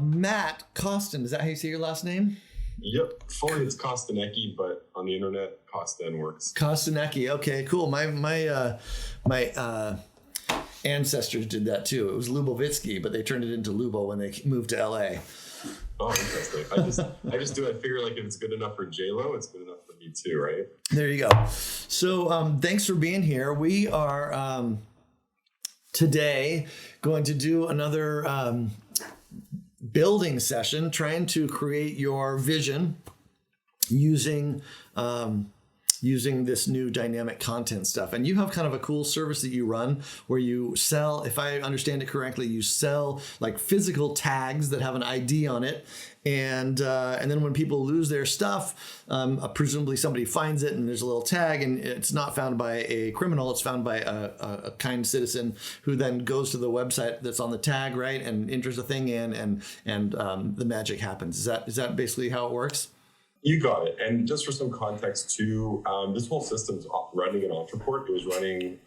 Matt Costin. Is that how you say your last name? Yep. Fully it's Kostanecki, but on the internet, Costin works. Kostanecki. Okay, cool. My ancestors did that too. It was Lubovitsky, but they turned it into Lubo when they moved to LA. Oh, interesting. I just do. I figure like if it's good enough for J-Lo, it's good enough for me too, right? There you go. So thanks for being here. We are today going to do another building session, trying to create your vision using this new dynamic content stuff. And you have kind of a cool service that you run where you sell, if I understand it correctly, you sell like physical tags that have an ID on it. And then when people lose their stuff, presumably somebody finds it and there's a little tag and it's not found by a criminal, it's found by a kind citizen who then goes to the website that's on the tag, right, and enters a thing in and the magic happens. Is that basically how it works? You got it. And just for some context too, this whole system's running in Ontraport. It was running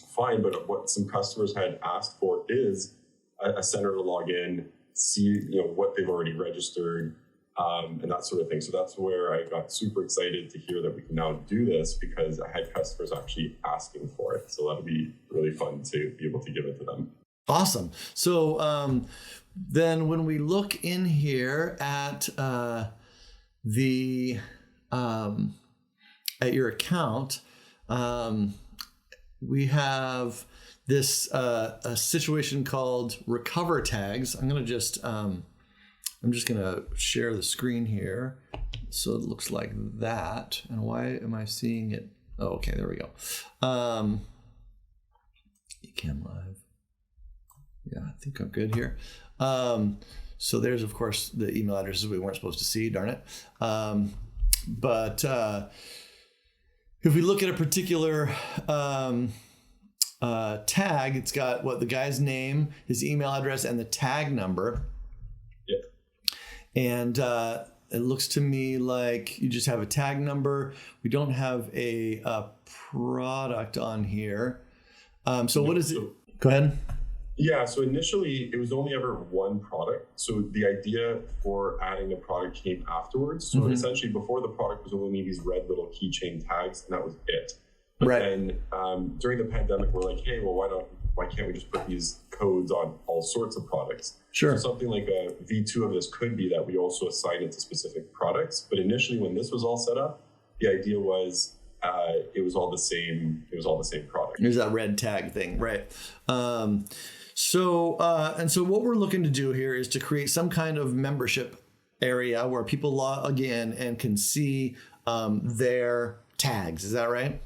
fine, but what some customers had asked for is a center to log in, see what they've already registered, and that sort of thing. So that's where I got super excited to hear that we can now do this because I had customers actually asking for it. So that'll be really fun to be able to give it to them. Awesome. So then when we look in here at at your account, we have this a situation called recover tags. I'm just gonna share the screen here, so it looks like that. And why am I seeing it? Oh, okay, there we go. Ecamm Live. Yeah, I think I'm good here. So there's, of course, the email addresses we weren't supposed to see, darn it. But if we look at a particular tag, it's got the guy's name, his email address, and the tag number. Yep. And it looks to me like you just have a tag number. We don't have a product on here. So what is it? Go ahead. Yeah, so initially it was only ever one product. So the idea for adding the product came afterwards. So essentially before the product was only these red little keychain tags and that was it. But then during the pandemic, we're like, hey, well, why can't we just put these codes on all sorts of products? Sure. So something like a V2 of this could be that we also assign it to specific products. But initially when this was all set up, the idea was it was all the same product. There's that red tag thing, right? So what we're looking to do here is to create some kind of membership area where people log in and can see their tags. Is that right?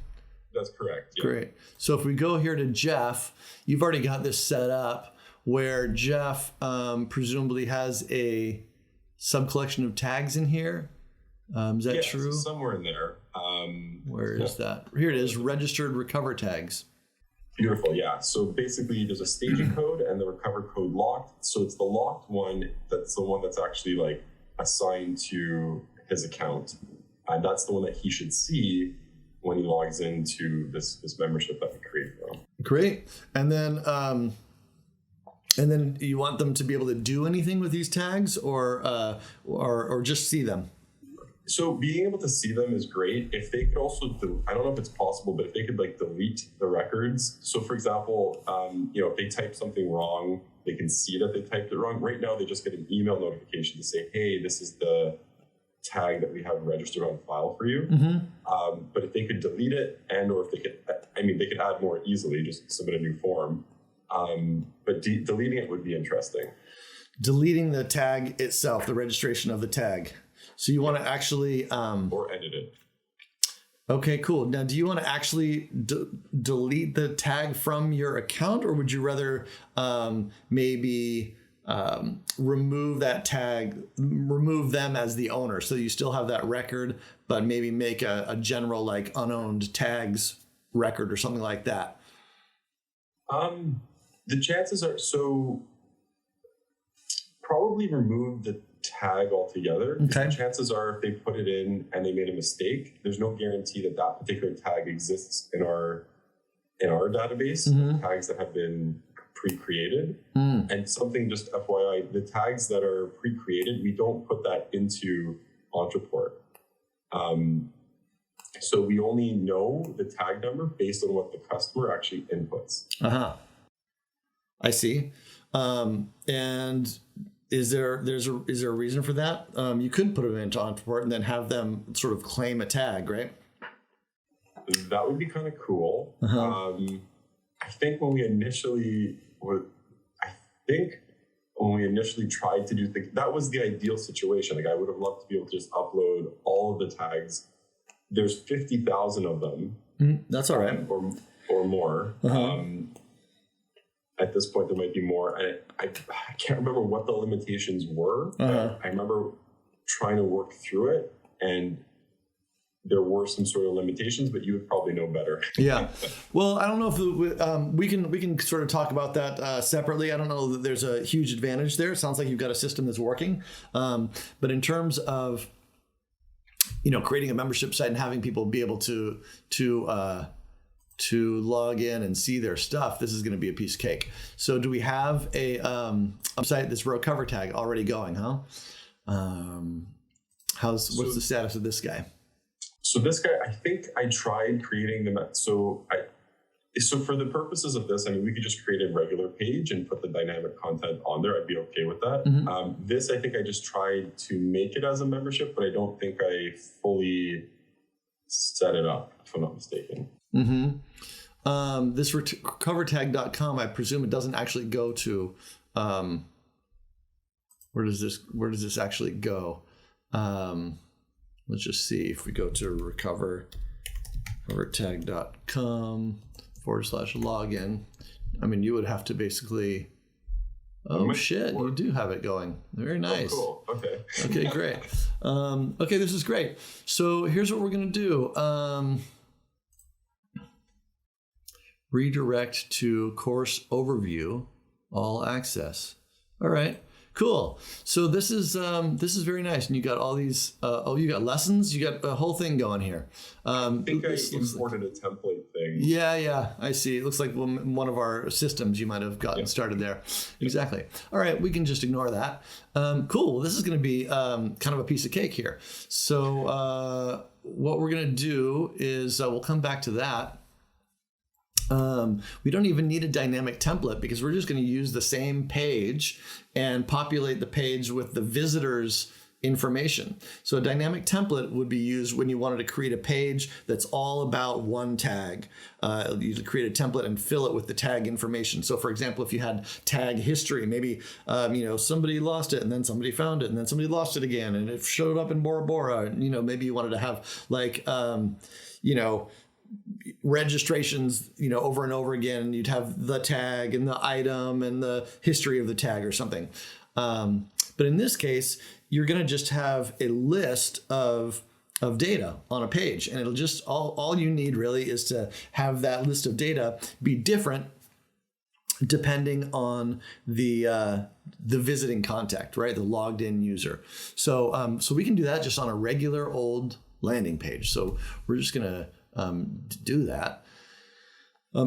That's correct. Yeah. Great. So if we go here to Jeff, you've already got this set up where Jeff presumably has a sub-collection of tags in here. Is that true? Somewhere in there. Where is that? Here it is, registered recover tags. Beautiful, yeah. So basically there's a staging code and the recover code locked. So it's the locked one that's the one that's actually like assigned to his account. And that's the one that he should see when he logs into this membership that we create for him. Great. And then you want them to be able to do anything with these tags or just see them? So being able to see them is great. If they could also, I don't know if it's possible, but if they could like delete the records. So for example, if they type something wrong, they can see that they typed it wrong. Right now, they just get an email notification to say, hey, this is the tag that we have registered on file for you. But if they could delete it or if they could, they could add more easily, just submit a new form. But deleting it would be interesting. Deleting the tag itself, the registration of the tag. So you want to actually... or edit it. Okay, cool. Now, do you want to actually delete the tag from your account, or would you rather maybe remove that tag, remove them as the owner, so you still have that record, but maybe make a general like unowned tags record or something like that? The chances are, so probably remove the tag altogether. Okay. The chances are if they put it in and they made a mistake, there's no guarantee that particular tag exists in our database. Tags that have been pre-created. And something just FYI, the tags that are pre-created, we don't put that into Ontraport. So we only know the tag number based on what the customer actually inputs. I see. And is there a reason for that? You could put it into Ontraport and then have them sort of claim a tag, right? That would be kind of cool. I think when we initially tried to do that was the ideal situation. Like I would have loved to be able to just upload all of the tags. There's 50,000 of them. That's all right. Or more. At this point, there might be more. I can't remember what the limitations were. I remember trying to work through it, and there were some sort of limitations, but you would probably know better. Yeah. Well, I don't know if we can sort of talk about that separately. I don't know that there's a huge advantage there. It sounds like you've got a system that's working. But in terms of, creating a membership site and having people be able to log in and see their stuff, this is going to be a piece of cake. So do we have a site that's Recover Tag already going, huh? What's the status of this guy? So this guy, I think I tried creating them. So for the purposes of this, we could just create a regular page and put the dynamic content on there. I'd be okay with that. This, I think I just tried to make it as a membership, but I don't think I fully set it up, if I'm not mistaken. This recovertag.com, I presume it doesn't actually go to, where does this actually go? Let's just see if we go to recovertag.com/login. You would have to basically, you do have it going. Very nice. Oh, cool. Okay. Okay, great. Okay, this is great. So here's what we're going to do. Redirect to course overview, all access. All right. Cool. So this is very nice, and you got all these. You got lessons. You got a whole thing going here. I think I imported a template thing. Yeah, I see. It looks like one of our systems you might have gotten started there. Exactly. All right, we can just ignore that. Cool. Well, this is going to be kind of a piece of cake here. So what we're going to do is we'll come back to that. We don't even need a dynamic template because we're just going to use the same page and populate the page with the visitor's information. So a dynamic template would be used when you wanted to create a page that's all about one tag. You create a template and fill it with the tag information. So for example, if you had tag history, maybe somebody lost it and then somebody found it and then somebody lost it again and it showed up in Bora Bora. Maybe you wanted to have registrations, over and over again. You'd have the tag and the item and the history of the tag or something. But in this case, you're going to just have a list of data on a page, and it'll just all you need really is to have that list of data be different depending on the visiting contact, right? The logged in user. So we can do that just on a regular old landing page. So we're just going to do that.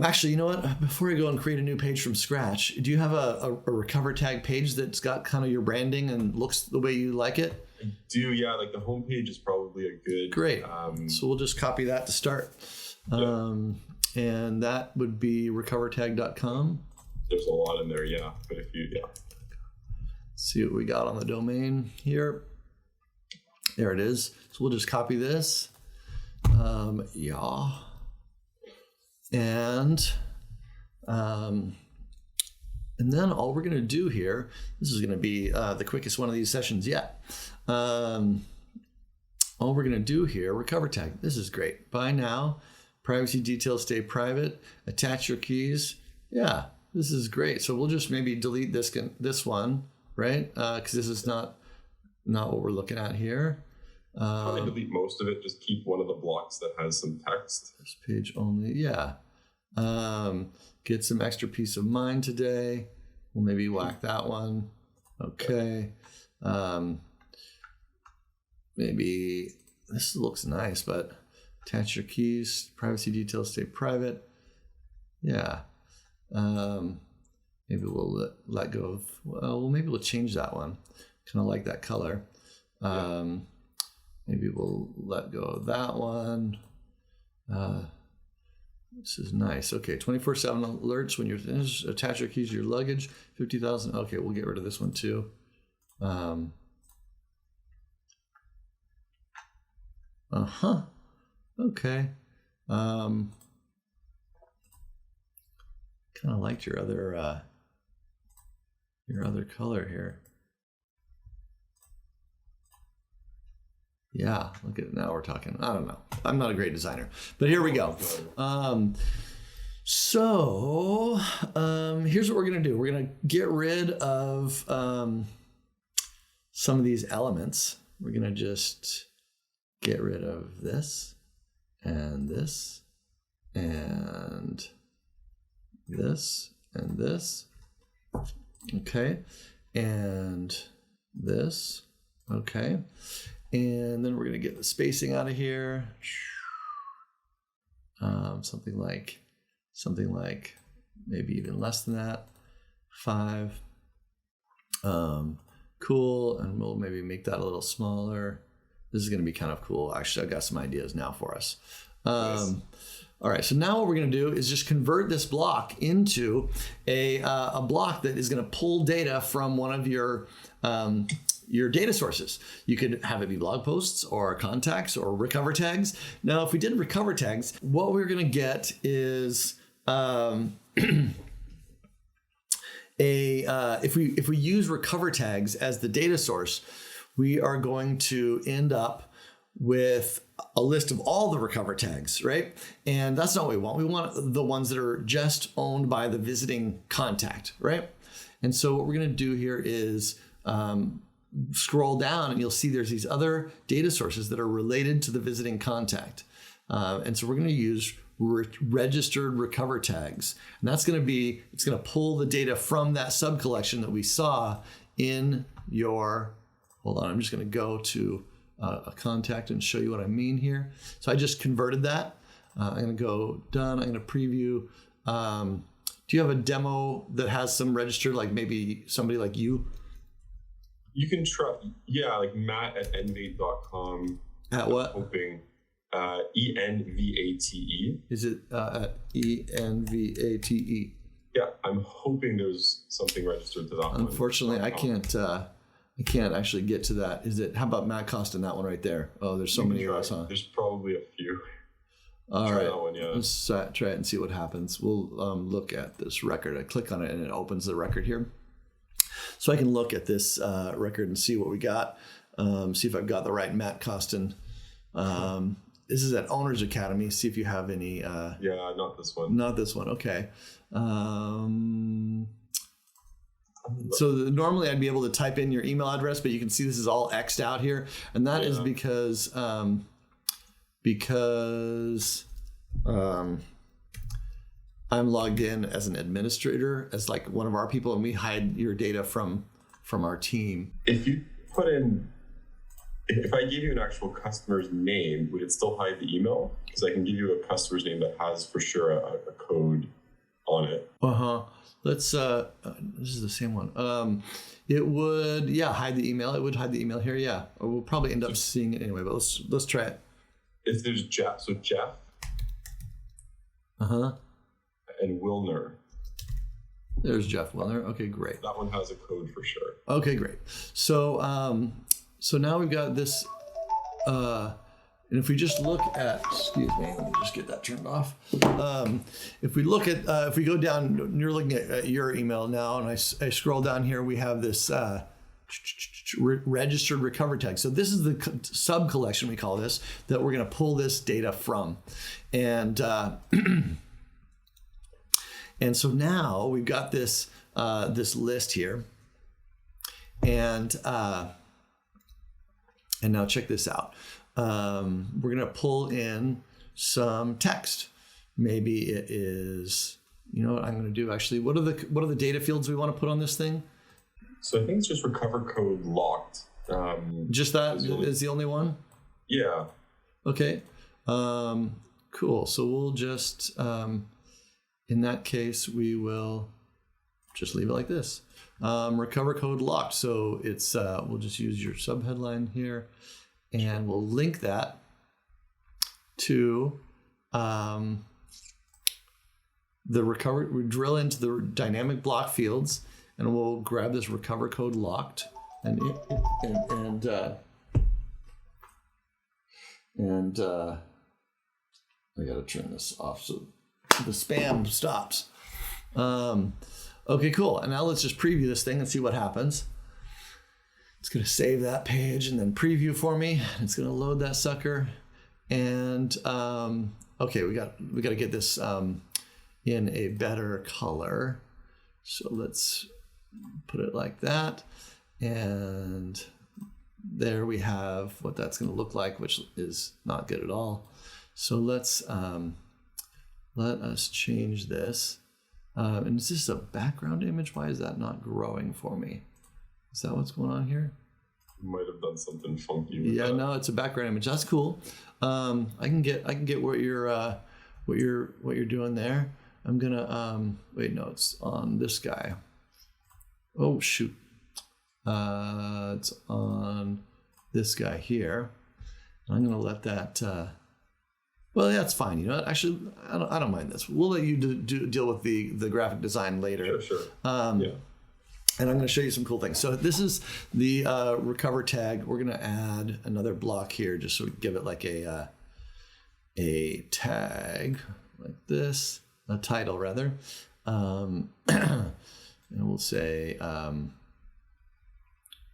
Actually, you know what? Before I go and create a new page from scratch, do you have a Recover Tag page that's got kind of your branding and looks the way you like it? I do, yeah. Like the homepage is probably a good. Great. So we'll just copy that to start. And that would be recovertag.com. There's a lot in there, yeah. But if you, see what we got on the domain here. There it is. So we'll just copy this. And then all we're going to do here, this is going to be the quickest one of these sessions yet. All we're going to do here, Recover Tag. This is great. Buy now, privacy details stay private, attach your keys. Yeah, this is great. So we'll just maybe delete this one, right? Because this is not what we're looking at here. Probably delete most of it. Just keep one of the blocks that has some text. This page only, yeah. Get some extra peace of mind today. We'll maybe whack that one. Okay. Maybe this looks nice, but attach your keys. Privacy details stay private. Yeah. And maybe we'll let go of, well, maybe we'll change that one. Kind of like that color. Maybe we'll let go of that one. This is nice. Okay, 24/7 alerts when you're finished. Attach your keys to your luggage. 50,000. Okay, we'll get rid of this one too. Okay. Kind of liked your other color here. Yeah, look at it. Now we're talking. I don't know. I'm not a great designer, but here we go. Here's what we're going to do. We're going to get rid of some of these elements. We're going to just get rid of this and this and this and this. Okay. And this. Okay. And then we're going to get the spacing out of here. Something like maybe even less than that. 5. Cool. And we'll maybe make that a little smaller. This is going to be kind of cool. Actually, I've got some ideas now for us. Nice. All right. So now what we're going to do is just convert this block into a block that is going to pull data from one of your data sources. You could have it be blog posts or contacts or recover tags. Now, if we did recover tags, what we're going to get is if we use recover tags as the data source, we are going to end up with a list of all the recover tags, right? And that's not what we want. We want the ones that are just owned by the visiting contact, right? And so what we're going to do here is scroll down and you'll see there's these other data sources that are related to the visiting contact. And so we're going to use registered recover tags. And that's going to be, it's going to pull the data from that sub collection that we saw in your, hold on, I'm just going to go to a contact and show you what I mean here. So I just converted that. I'm going to go done. I'm going to preview. Do you have a demo that has some registered, like maybe somebody like you? You can try, yeah, like Matt at envate.com. At what? Hoping, ENVATE. Is it at ENVATE? Yeah, I'm hoping there's something registered to that one. Unfortunately, I can't actually get to that. Is it? How about Matt Costa in that one right there? Oh, there's so many of us, huh? There's probably a few. All right, that one, yeah. Let's try it and see what happens. We'll look at this record. I click on it and it opens the record here. So I can look at this record and see what we got. See if I've got the right Matt Costin. This is at Owners Academy. See if you have any. Yeah, not this one. Not this one. Okay. So normally I'd be able to type in your email address, but you can see this is all X'd out here. And that is because I'm logged in as an administrator, as like one of our people, and we hide your data from our team. If you put in, if I gave you an actual customer's name, would it still hide the email? Because I can give you a customer's name that has for sure a code on it. Let's this is the same one. It would hide the email. It would hide the email here, yeah. Or we'll probably end up seeing it anyway, but let's try it. If there's Jeff, so Jeff. And Wilner. There's Jeff Wilner. Okay, great. That one has a code for sure. Okay, great. So so now we've got this and if we just look at, excuse me, let me just get that turned off. If we look at, if we go down, you're looking at your email now, and I scroll down here, we have this registered recover tag. So this is the sub collection, we call this, that we're going to pull this data from. And and so now we've got this this list here, and now check this out. We're going to pull in some text. Maybe it is, you know what I'm going to do actually. What are the data fields we want to put on this thing? So I think it's just recover code locked. Just that is the only one? Yeah. Okay. Cool. So we'll just, in that case, we will just leave it like this. Recover code locked. So it's we'll just use your subheadline here, and we'll link that to the recover. We drill into the dynamic block fields, and we'll grab this recover code locked, and I gotta turn this off so the spam stops. Okay, cool. And now let's just preview this thing and see what happens. It's gonna save that page and then preview for me. It's gonna load that sucker. And okay, we gotta get this in a better color. So let's put it like that. And there we have what that's gonna look like, which is not good at all. So let's let us change this. And is this a background image? Why is that not growing for me? Is that what's going on here? You might have done something funky with yeah, that. No, it's a background image. That's cool. I can get what you're doing there. I'm gonna wait, no, it's on this guy. Oh shoot. It's on this guy here. I'm gonna let that well, yeah, it's fine. You know what? Actually, I don't mind this. We'll let you deal with the graphic design later. Yeah, sure. And I'm going to show you some cool things. So this is the recover tag. We're going to add another block here, just so we give it like a tag like this, a title rather. And we'll say,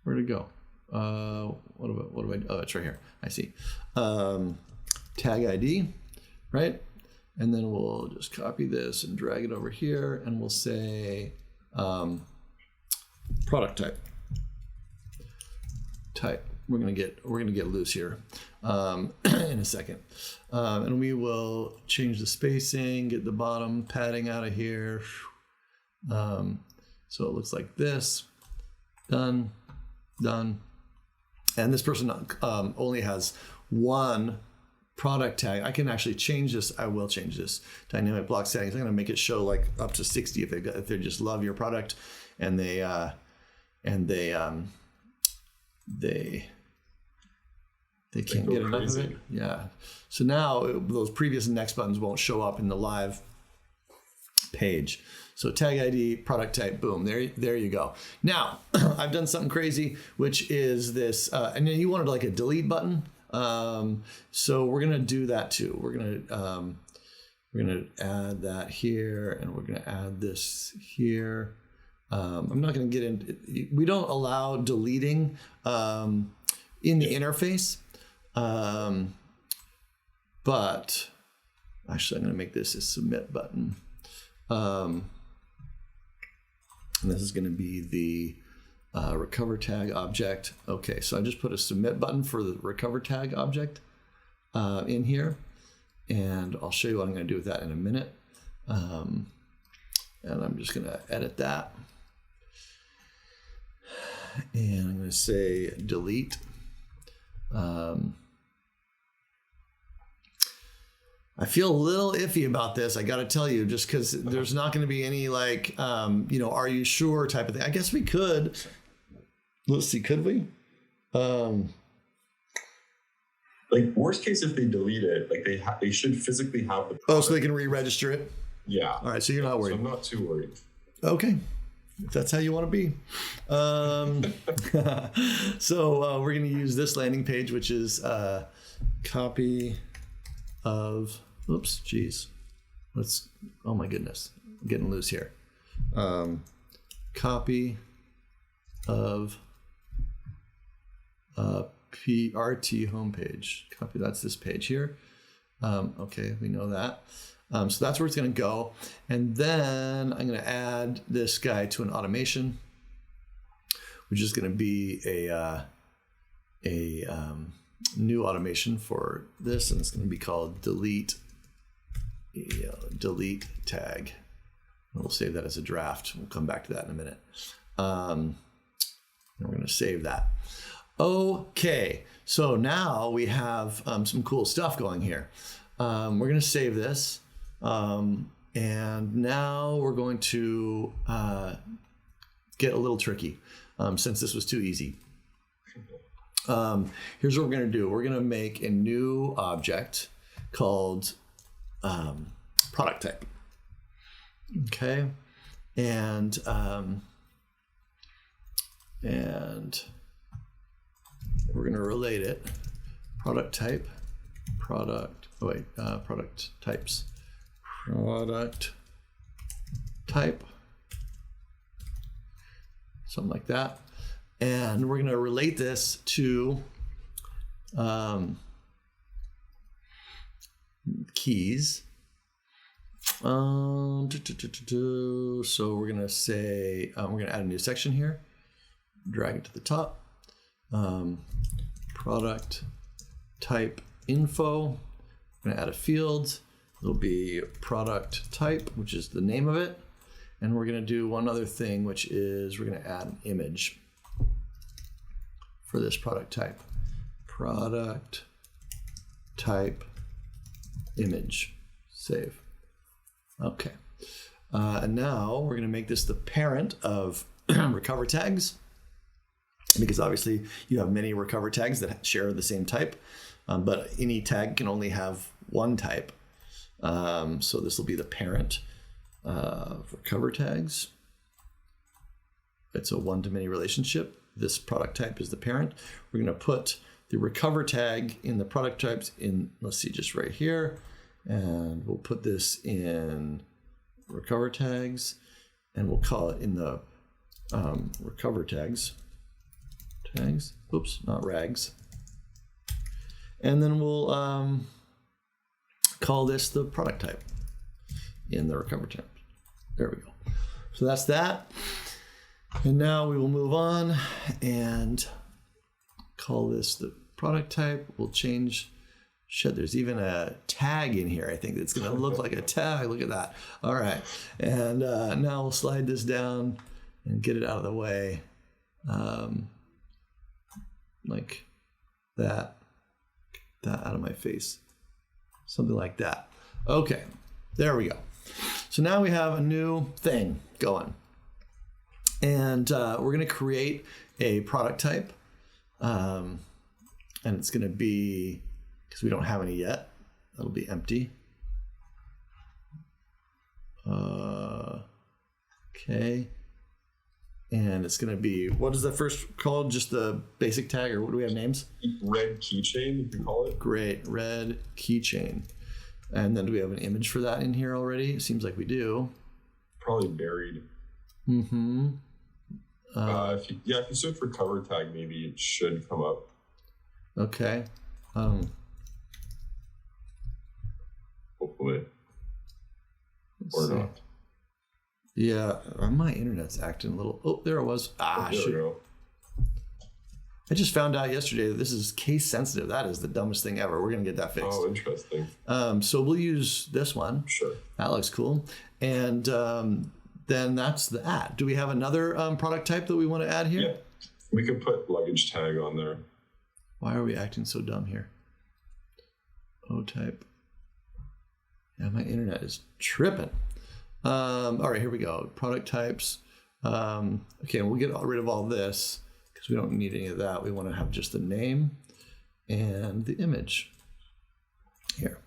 where'd it go? What do I? Oh, it's right here. I see. Tag ID, right? And then we'll just copy this and drag it over here, and we'll say product type. We're gonna get loose here in a second, and we will change the spacing, get the bottom padding out of here. So it looks like this. Done. And this person only has one product tag. I can actually change this. I will change this dynamic block settings. I'm going to make it show like up to 60 if they just love your product and they can't get enough of it. Yeah. So now those previous next buttons won't show up in the live page. So tag ID, product type, boom, there you go. Now I've done something crazy, which is this, and then you wanted like a delete button. So we're gonna do that too. We're gonna add that here, and we're gonna add this here. I'm not gonna get into. We don't allow deleting in the interface, but actually, I'm gonna make this a submit button. And this is gonna be the recover tag object. Okay, so I just put a submit button for the recover tag object in here, and I'll show you what I'm going to do with that in a minute. And I'm just going to edit that, and I'm going to say delete. I feel a little iffy about this, I got to tell you, just because there's not going to be any like, are you sure type of thing. I guess we could. Let's see, could we? Like worst case, if they delete it, like they should physically have the product. Oh, so they can re-register it? Yeah. All right, so you're not worried. So I'm not too worried. Okay. If that's how you want to be. So we're going to use this landing page, which is copy of, oops, geez. Oh my goodness, I'm getting loose here. Copy of PRT homepage. Copy, that's this page here. Okay, we know that. So that's where it's going to go. And then I'm going to add this guy to an automation, which is going to be a new automation for this, and it's going to be called delete tag. And we'll save that as a draft. We'll come back to that in a minute. And we're going to save that. Okay, so now we have some cool stuff going here. We're going to save this. And now we're going to get a little tricky since this was too easy. Here's what we're going to do. We're going to make a new object called product type. Okay. And we're going to relate it. Product type, product types. Product type, something like that. And we're going to relate this to keys. So we're going to say, we're going to add a new section here, drag it to the top. Product type info. I'm going to add a field. It'll be product type, which is the name of it. And we're going to do one other thing, which is we're going to add an image for this product type. Product type image. Save. Okay. And now we're going to make this the parent of recover tags, because obviously you have many recover tags that share the same type, but any tag can only have one type. So this will be the parent of recover tags. It's a one-to-many relationship. This product type is the parent. We're going to put the recover tag in the product types in, let's see, just right here. And we'll put this in recover tags, and we'll call it in the recover tags. Oops, not rags. And then we'll call this the product type in the recover type. There we go. So that's that. And now we will move on and call this the product type. We'll change. Shit, there's even a tag in here. I think that's going to look like a tag. Look at that. All right. And now we'll slide this down and get it out of the way. Like that. Get that out of my face. Something like that. Okay. There we go. So now we have a new thing going. And we're going to create a product type. And it's going to be, because we don't have any yet, that'll be empty. Okay. And it's going to be, what is the first called? Just the basic tag, or what do we have names? Red keychain, you can call it. Great. Red keychain. And then do we have an image for that in here already? It seems like we do. Probably buried. Mm-hmm. If you search for cover tag, maybe it should come up. Okay. Hopefully. Or not. Yeah, my internet's acting a little. Oh, there it was. There we go. I just found out yesterday that this is case sensitive. That is the dumbest thing ever. We're going to get that fixed. Oh, interesting. So we'll use this one. Sure. That looks cool. And then that's the ad. Do we have another product type that we want to add here? Yeah. We could put luggage tag on there. Why are we acting so dumb here? O type. Yeah, my internet is tripping. All right, here we go. Product types. Okay, we'll get rid of all this because we don't need any of that. We want to have just the name and the image. Here.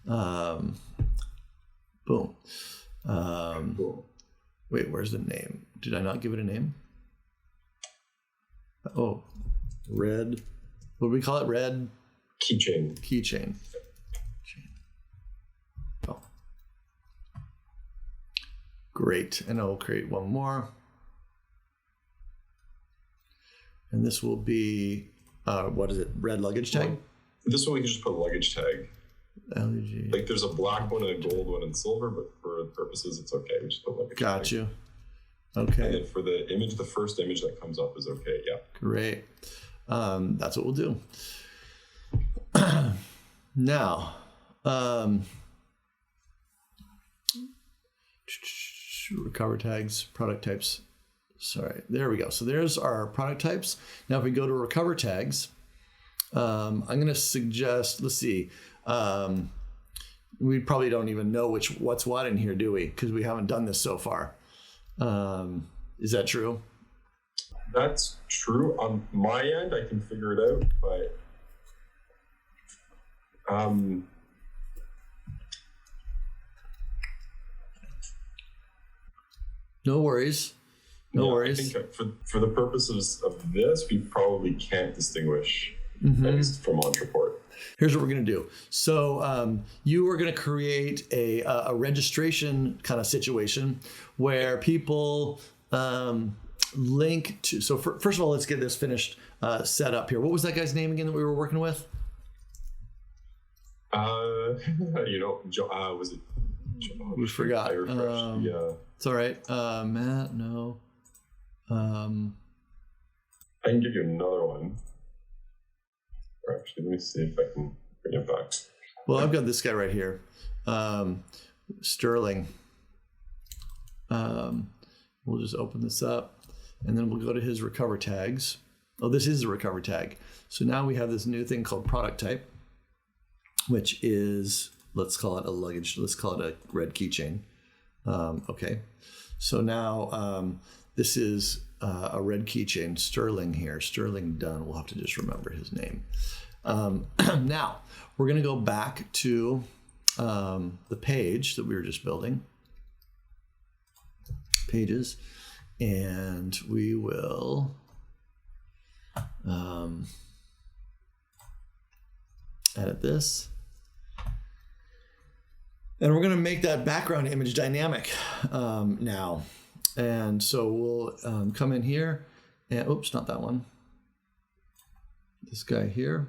Boom. Cool. Wait, where's the name? Did I not give it a name? Oh, red. What do we call it? Red Keychain. Keychain. Oh. Great. And I'll create one more. And this will be, what is it? Red luggage tag? This one we can just put luggage tag. LG. Like there's a black one and a gold one and silver, but for purposes, it's okay. We just put luggage Got tag. you. Okay. And then for the image, the first image that comes up is okay. Yeah. Great. That's what we'll do. Now, recover tags, product types. Sorry, there we go. So there's our product types. Now, if we go to recover tags, I'm going to suggest, let's see, we probably don't even know what's what in here, do we? Because we haven't done this so far. Is that true? That's true. On my end, I can figure it out, but no worries. No worries. I think for the purposes of this, we probably can't distinguish at least from Ontraport. Here's what we're going to do. So you are going to create a registration kind of situation where people link to. So first of all, let's get this finished set up here. What was that guy's name again that we were working with? Was it? We forgot. I refreshed. Yeah. It's all right. Matt, no. I can give you another one. Or actually, let me see if I can bring it back. Well, I've got this guy right here. Sterling. We'll just open this up and then we'll go to his recover tags. Oh, this is a recover tag. So now we have this new thing called product type, which is, let's call it a luggage. Let's call it a red keychain. Okay. So now this is a red keychain, Sterling here. Sterling Dunn. We'll have to just remember his name. Now, we're going to go back to the page that we were just building. Pages. And we will edit this. And we're going to make that background image dynamic now. And so we'll come in here and, oops, not that one. This guy here.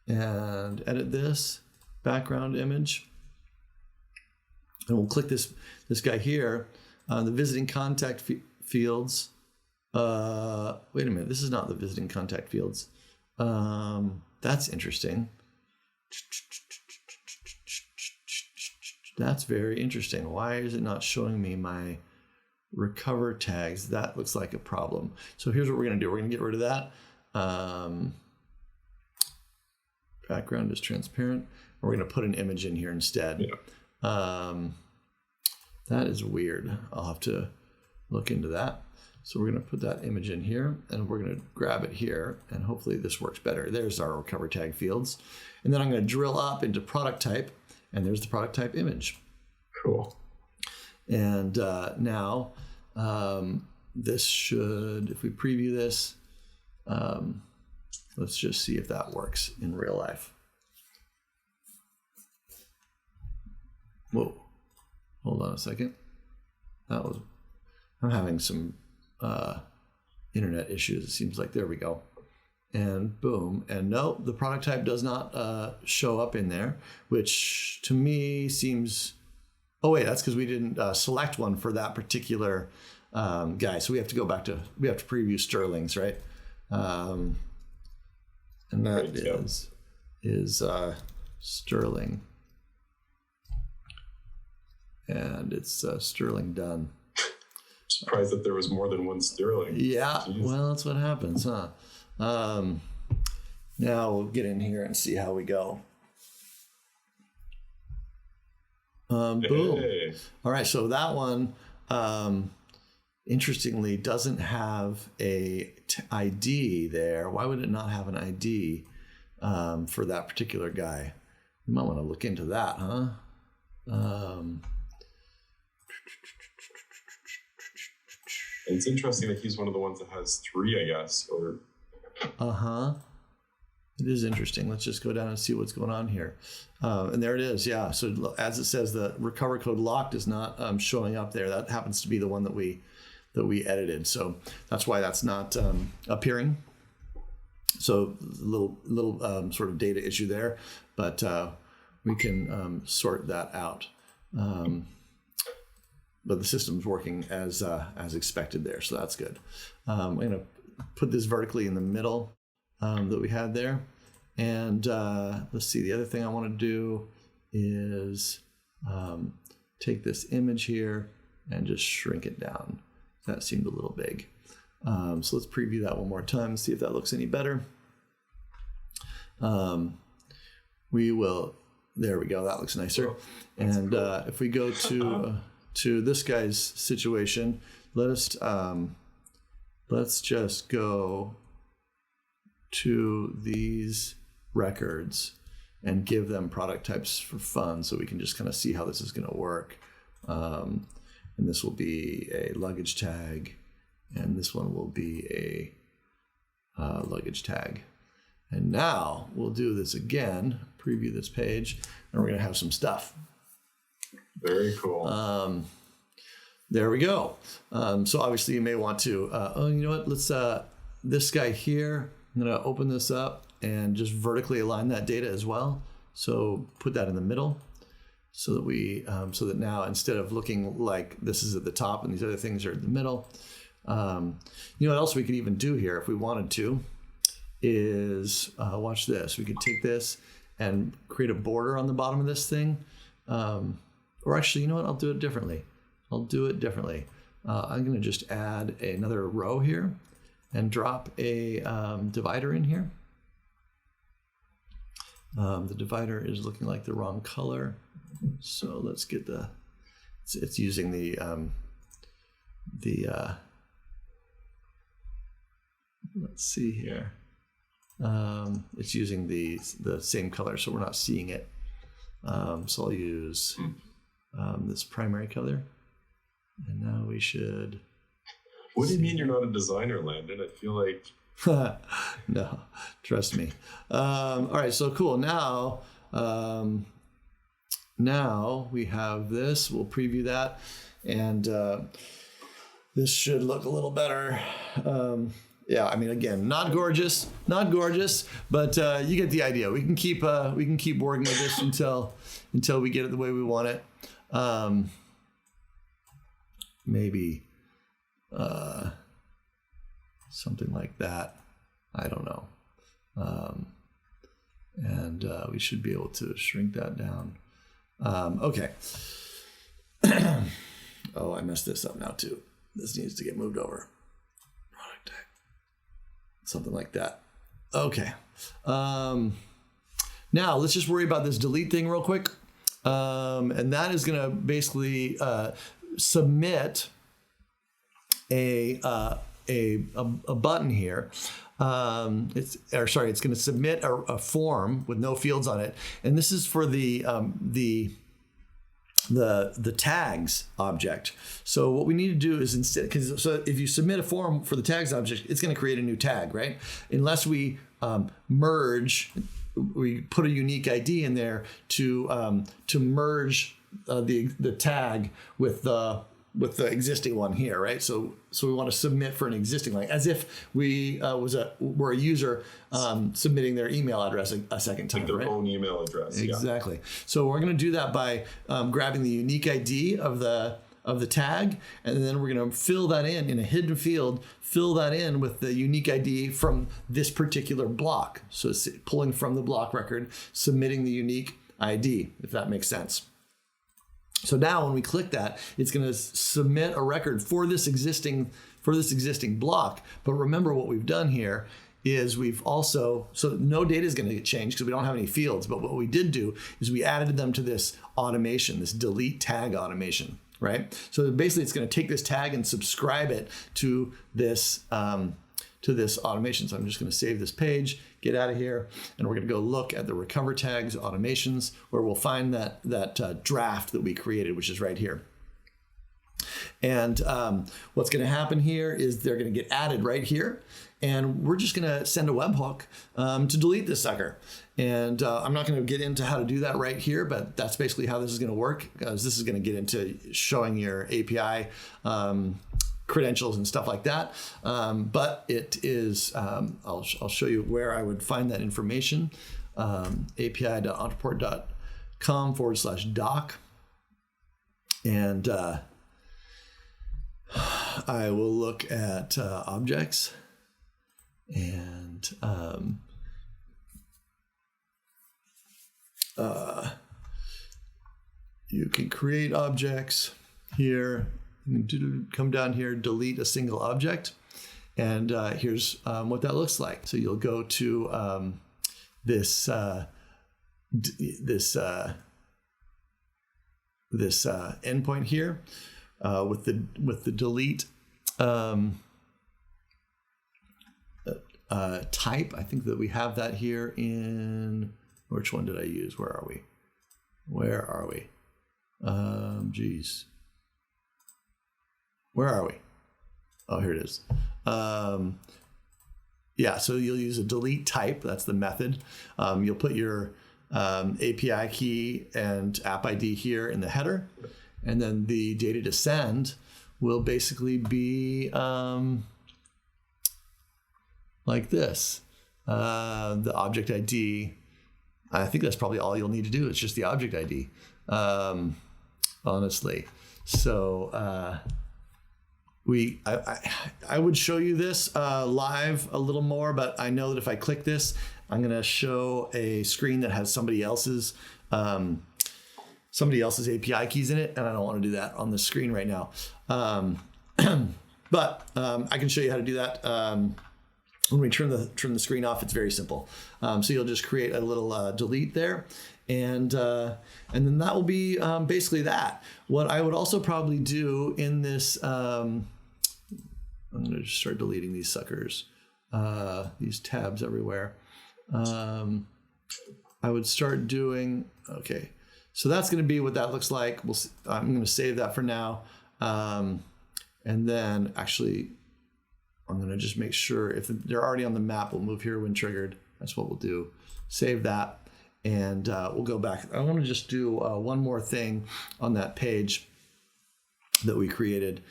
And edit this background image. And we'll click this guy here. The visiting contact fields. Wait a minute, this is not the visiting contact fields. That's interesting. That's very interesting. Why is it not showing me my recover tags? That looks like a problem. So here's what we're going to do. We're going to get rid of that. Background is transparent. We're going to put an image in here instead. Yeah. That is weird. I'll have to look into that. So we're going to put that image in here and we're going to grab it here and hopefully this works better. There's our recover tag fields. And then I'm going to drill up into product type and there's the product type image. Cool. And now this should, if we preview this, let's just see if that works in real life. Whoa, hold on a second. I'm having some internet issues. It seems like, there we go. And boom, and no, the product type does not show up in there, which to me seems, oh wait, that's because we didn't select one for that particular guy. So we have to go back to, we have to preview Sterling's, right? And that is Sterling. And it's Sterling Dunn. Surprised that there was more than one Sterling. Yeah, Jeez. Well, that's what happens, huh? Now we'll get in here and see how we go. Boom. Hey. All right, so that one, interestingly, doesn't have a ID there. Why would it not have an ID for that particular guy? You might want to look into that, huh? It's interesting that he's one of the ones that has 3, I guess, or... It is interesting. Let's just go down and see what's going on here. And there it is. Yeah. So as it says, the recover code locked is not showing up there. That happens to be the one that we edited. So that's why that's not appearing. So little sort of data issue there, but we can sort that out. But the system's working as expected there, so that's good. I'm going to put this vertically in the middle that we had there. And let's see, the other thing I want to do is take this image here and just shrink it down. That seemed a little big. So let's preview that one more time and see if that looks any better. We will There we go. That looks nicer. Oh, and cool. If we go to this guy's situation, let's just go to these records and give them product types for fun, so we can just kind of see how this is going to work. And this will be a luggage tag, and this one will be a luggage tag. And now we'll do this again, preview this page, and we're going to have some stuff. Very cool. There we go. So obviously you may want to, you know what, let's, this guy here, I'm going to open this up and just vertically align that data as well. So put that in the middle so that we, so that now instead of looking like this is at the top and these other things are in the middle, you know what else we could even do here if we wanted to is, watch this. We could take this and create a border on the bottom of this thing. Or actually, you know what? I'll do it differently. I'm going to just add another row here and drop a divider in here. The divider is looking like the wrong color. So let's get it's using let's see here. It's using the same color, so we're not seeing it. So I'll use this primary color, and now we should. What do you mean you're not a designer, Landon? I feel like. No, trust me. All right, so cool. Now we have this. We'll preview that, and this should look a little better. Yeah, I mean, again, not gorgeous, but you get the idea. We can keep working with this until we get it the way we want it. Maybe something like that. I don't know. And we should be able to shrink that down. Okay. Oh, I messed this up now too. This needs to get moved over. Product tag. Something like that. Okay. Now let's just worry about this delete thing real quick. And that is going to basically submit a button here. It's going to submit a form with no fields on it, and this is for the tags object. So what we need to do is instead, so if you submit a form for the tags object, it's going to create a new tag, right? Unless we merge, we put a unique ID in there to merge the tag with the existing one here, right? So we want to submit for an existing, like as if we were a user submitting their email address a second time, like their right? own email address. Exactly. Yeah. So we're going to do that by grabbing the unique ID of the tag, and then we're going to fill that in a hidden field. Fill that in with the unique ID from this particular block. So it's pulling from the block record, submitting the unique ID, if that makes sense. So now when we click that, it's going to submit a record for this existing block. But remember what we've done here is we've also, so no data is going to get changed because we don't have any fields. But what we did do is we added them to this automation, this delete tag automation, right? So basically it's going to take this tag and subscribe it to this automation. So I'm just going to save this page, get out of here, and we're going to go look at the recover tags automations, where we'll find that draft that we created, which is right here. And what's going to happen here is they're going to get added right here, and we're just going to send a webhook to delete this sucker. And I'm not going to get into how to do that right here, but that's basically how this is going to work, because this is going to get into showing your API credentials and stuff like that. But it is, I'll show you where I would find that information. api.ontraport.com/doc. And I will look at objects, and you can create objects here. Come down here, delete a single object, and here's what that looks like. So you'll go to this this endpoint here with the delete type. I think that we have that here in, which one did I use? Where are we? Geez. Where are we? Oh, here it is. Yeah, so you'll use a delete type. That's the method. You'll put your API key and app ID here in the header. And then the data to send will basically be like this. The object ID, I think that's probably all you'll need to do. It's just the object ID, honestly. So I would show you this live a little more, but I know that if I click this, I'm going to show a screen that has somebody else's API keys in it, and I don't want to do that on the screen right now. But I can show you how to do that. When we turn the screen off, it's very simple. So you'll just create a little delete there, and then that will be basically that. What I would also probably do in this, I'm going to just start deleting these suckers, these tabs everywhere. I would start doing, okay, so that's going to be what that looks like. I'm going to save that for now. And then actually, I'm going to just make sure if they're already on the map, we'll move here when triggered. That's what we'll do. Save that, and we'll go back. I want to just do one more thing on that page that we created,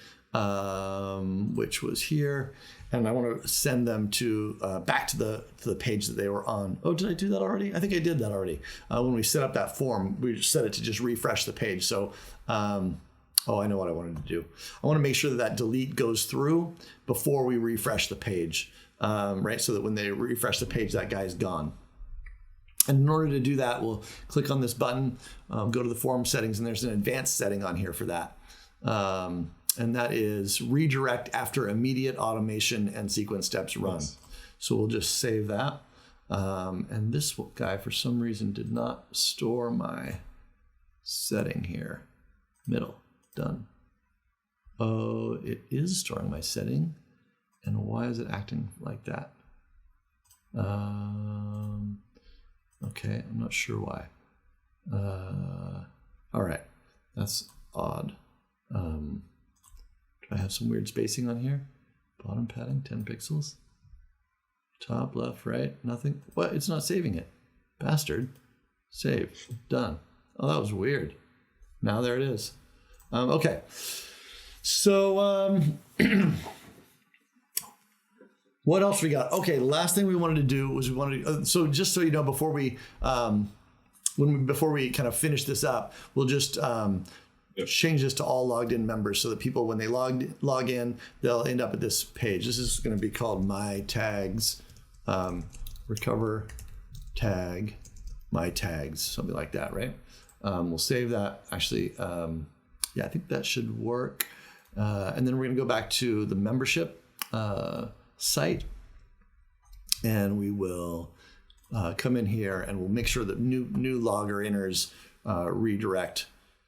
which was here. And I want to send them to back to the page that they were on. Oh, did I do that already? I think I did that already. When we set up that form, we set it to just refresh the page. So, I know what I wanted to do. I want to make sure that delete goes through before we refresh the page, right? So that when they refresh the page, that guy's gone. And in order to do that, we'll click on this button, go to the form settings, and there's an advanced setting on here for that. And that is redirect after immediate automation and sequence steps run. Yes. So we'll just save that. And this guy, for some reason, did not store my setting here. Middle, done. Oh, it is storing my setting. And why is it acting like that? Okay, I'm not sure why. All right, that's odd. I have some weird spacing on here. Bottom padding, 10 pixels. Top, left, right, nothing. What? It's not saving it. Bastard. Save. Done. Oh, that was weird. Now there it is. Okay. So, what else we got? Okay, the last thing we wanted to do was so just so you know, before we kind of finish this up, we'll just change this to all logged in members so that people, when they log in, they'll end up at this page. This is going to be called My Tags, recover tag, My Tags, something like that, right? We'll save that. Actually, yeah, I think that should work. And then we're going to go back to the membership site, and we will come in here and we'll make sure that new logger inners redirect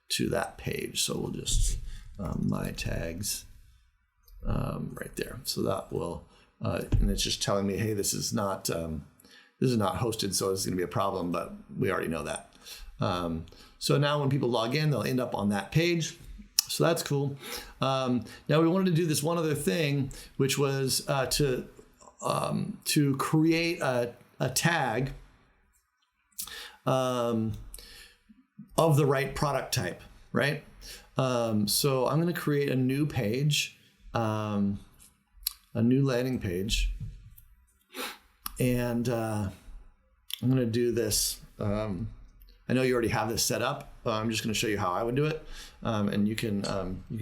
to that page. So we'll just my tags right there. So that will, and it's just telling me, hey, this is not hosted, so it's going to be a problem. But we already know that. So now when people log in, they'll end up on that page. So that's cool. Now we wanted to do this one other thing, which was to create a tag of the right product type, right? So I'm going to create a new page, a new landing page, and I'm going to do this. I know you already have this set up. I'm just going to show you how I would do it, and you can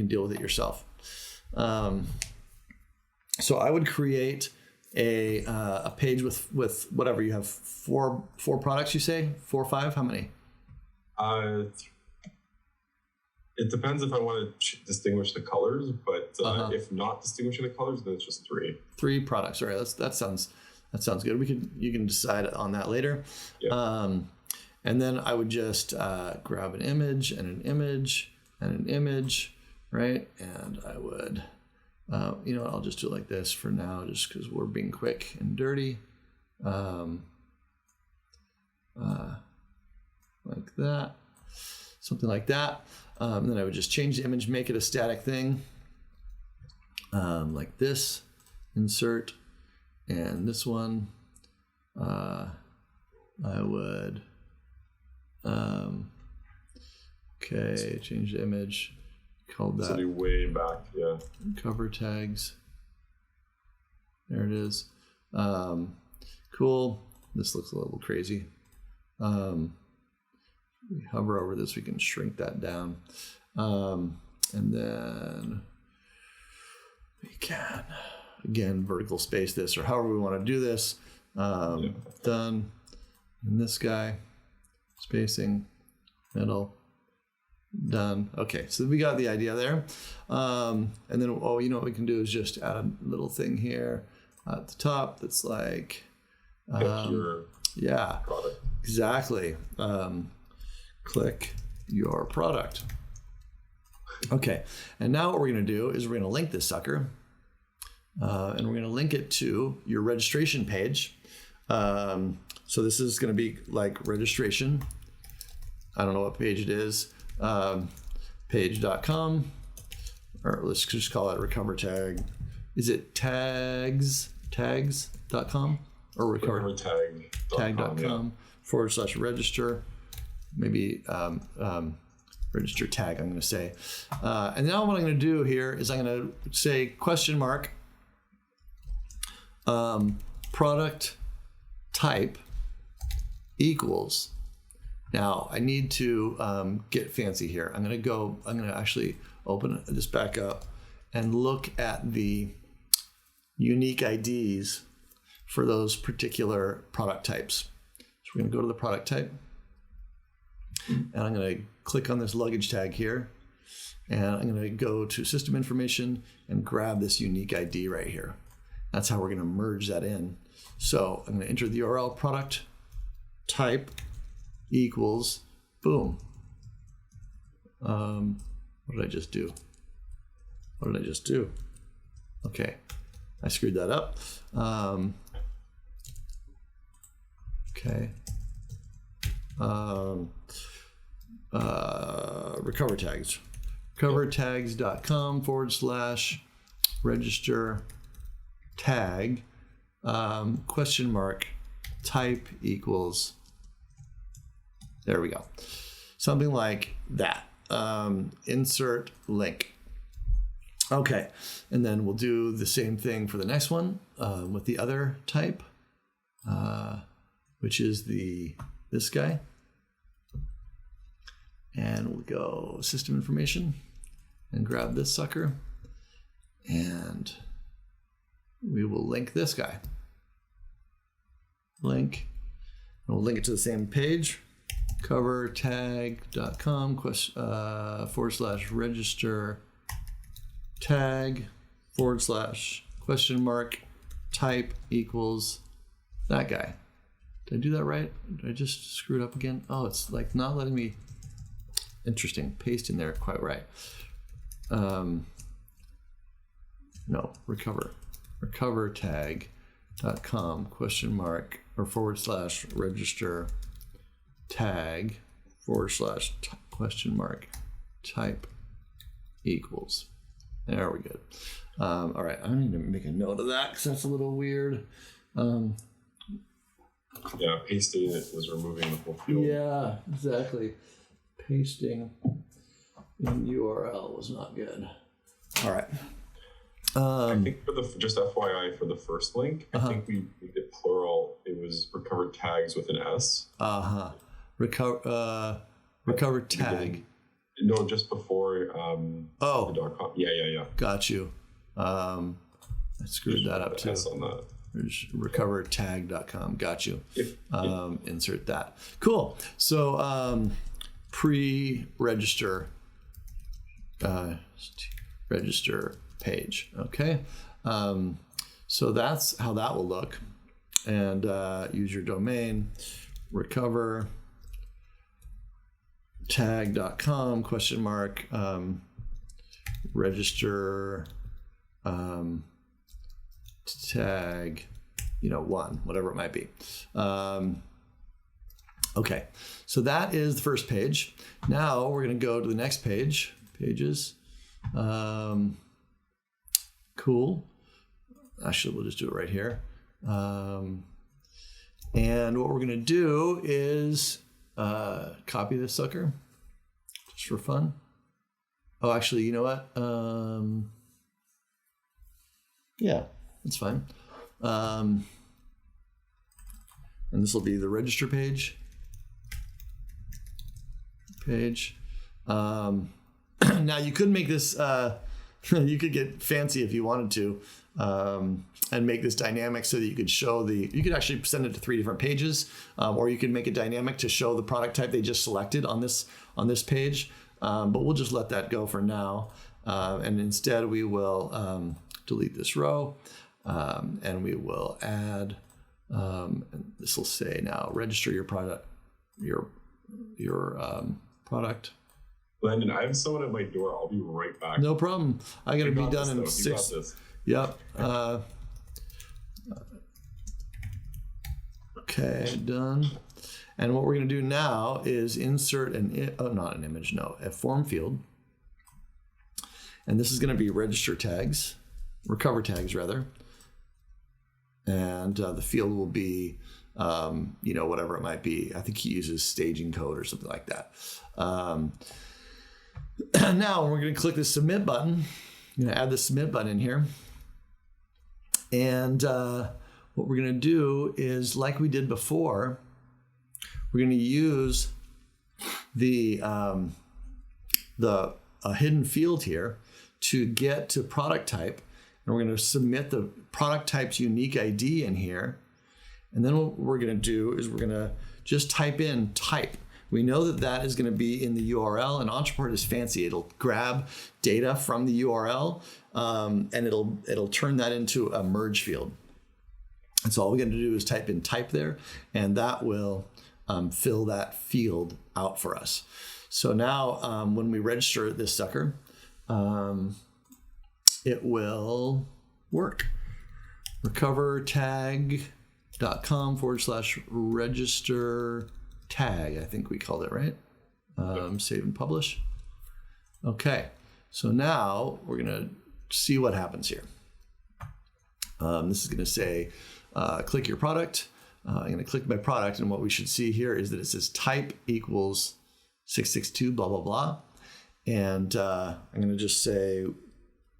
deal with it yourself. So I would create a page with whatever you have, four products. You say 4 or 5? How many? It depends if I want to distinguish the colors, but if not distinguishing the colors, then it's just 3. 3 products. All right, that sounds good. You can decide on that later. Yeah. And then I would just grab an image and an image and an image, right? And I would, you know, I'll just do it like this for now, just because we're being quick and dirty. Like that, something like that. Then I would just change the image, make it a static thing, like this, insert, and this one, I would, okay, change the image, called that. So way back, yeah. Cover tags. There it is. Cool. This looks a little crazy. We hover over this, we can shrink that down. And then we can, again, vertical space this, or however we want to do this. Done. And this guy, spacing, middle, done. Okay, so we got the idea there. And then, oh, you know what we can do is just add a little thing here at the top that's like, yeah, product. Exactly. Click your product. Okay, and now what we're going to do is we're going to link this sucker, and we're going to link it to your registration page. So this is going to be like registration. I don't know what page it is. Page.com, or let's just call it recover tag. Is it tags.com or recover tag.com /register? Maybe register tag, I'm going to say. And now what I'm going to do here is I'm going to say question mark product type equals. Now I need to get fancy here. I'm going to actually open this back up and look at the unique IDs for those particular product types. So we're going to go to the product type. And I'm going to click on this luggage tag here, and I'm going to go to system information and grab this unique ID right here. That's how we're going to merge that in. So I'm going to enter the URL product type equals, boom. What did I just do? Okay, I screwed that up. Okay. Recover tags. Recovertags.com /register tag question mark type equals. There we go. Something like that. Insert link. Okay, and then we'll do the same thing for the next one with the other type, which is this guy. And we'll go system information and grab this sucker, and we will link this guy. Link, and we'll link it to the same page, covertag.com /register tag question mark type equals that guy. Did I do that right? Did I just screw it up again? Oh, it's like not letting me. Interesting. Paste in there quite right. No, recovertag.com question mark or /register tag question mark type equals. There we go. All right, I need to make a note of that because that's a little weird. Yeah, pasting it was removing the whole field. Yeah, exactly. Pasting in URL was not good. All right. I think for just FYI for the first link, I think we did plural. It was recovered tags with an S. Recover tag. No, just before the .com. Yeah. Got you. I screwed that up too. S on that. Recovertag.com. Got you. Insert that. Cool. So pre-register register page. Okay. So that's how that will look. And use your domain, recover tag.com register tag, 1, whatever it might be. Okay, so that is the first page. Now we're going to go to the next pages. Cool. Actually, we'll just do it right here. And what we're going to do is copy this sucker just for fun. Oh, actually, you know what? Yeah, that's fine. And this will be the register page. Now you could make this, you could get fancy if you wanted to, and make this dynamic so that you could show you could actually send it to 3 different pages, or you could make it dynamic to show the product type they just selected on this page. But we'll just let that go for now. And instead we will delete this row, and we will add, and this will say now, register your product, your product. Landon, I have someone at my door. I'll be right back. No problem. I got to be done in 6. Yep. Okay, done. And what we're going to do now is insert a form field. And this is going to be recover tags rather. And the field will be, whatever it might be. I think he uses staging code or something like that. Now we're going to click the submit button. I'm going to add the submit button in here. And what we're going to do is, like we did before, we're going to use the hidden field here to get to product type. And we're going to submit the product type's unique ID in here. And then what we're going to do is we're going to just type in type. We know that is going to be in the URL, and Ontraport is fancy. It'll grab data from the URL, and it'll turn that into a merge field. And so all we're going to do is type in type there, and that will fill that field out for us. So now when we register this sucker, it will work. Recover tag.com/register tag, I think we called it, right? Save and publish. Okay, so now we're gonna see what happens here. This is gonna say, click your product. I'm gonna click my product, and what we should see here is that it says type equals 662, blah, blah, blah. And I'm gonna just say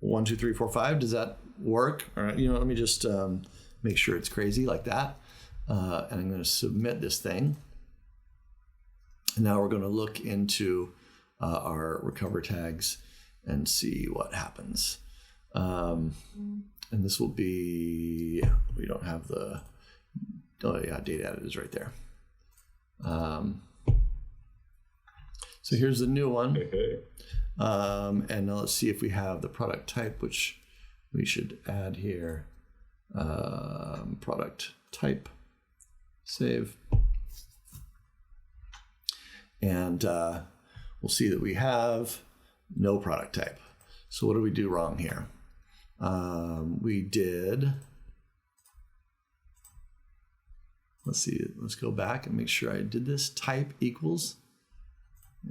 1, 2, 3, 4, 5. Does that work? All right, let me just make sure it's crazy like that. And I'm gonna submit this thing. And now we're going to look into our recover tags and see what happens. And this will be, we don't have the, data edit is right there. So here's the new one. And now let's see if we have the product type, which we should add here. Product type, save. And we'll see that we have no product type. So what did we do wrong here? We did, let's see, let's go back and make sure I did this. Type equals,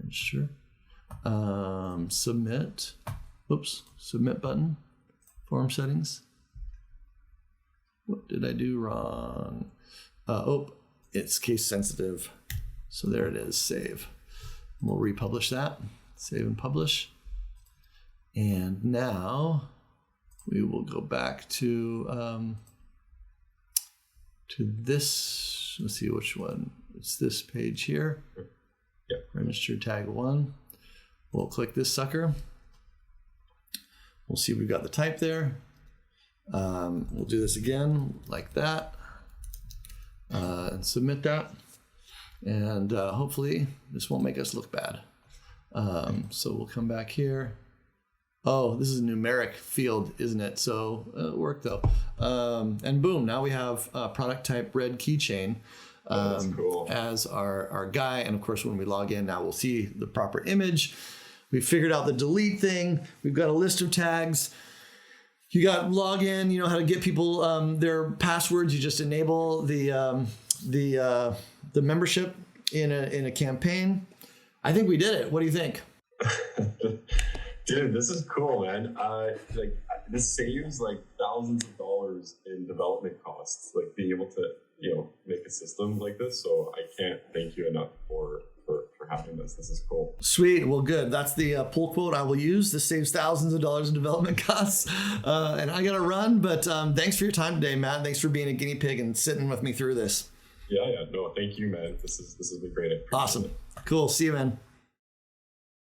sure. Submit, submit button, form settings. What did I do wrong? It's case sensitive. So there it is, save. We'll republish that, save and publish. And now we will go back to this, let's see which one. It's this page here. Yep. Register tag 1. We'll click this sucker. We'll see we've got the type there. We'll do this again like that, and submit that. And hopefully this won't make us look bad. So we'll come back here. Oh, this is a numeric field, isn't it? So it worked though. And boom, now we have product type red keychain. That's cool. as our guy. And of course, when we log in, now we'll see the proper image. We figured out the delete thing. We've got a list of tags. You got login. You know how to get people their passwords. You just enable the membership in a campaign. I think we did it. What do you think? Dude, this is cool, man. Like this saves like thousands of dollars in development costs. Like being able to make a system like this. So I can't thank you enough for having this. This is cool. Sweet. Well, good. That's the pull quote I will use. This saves thousands of dollars in development costs. And I got to run, but thanks for your time today, Matt. Thanks for being a guinea pig and sitting with me through this. Yeah. No, thank you, man. This has been great. Awesome. Cool. See you, man.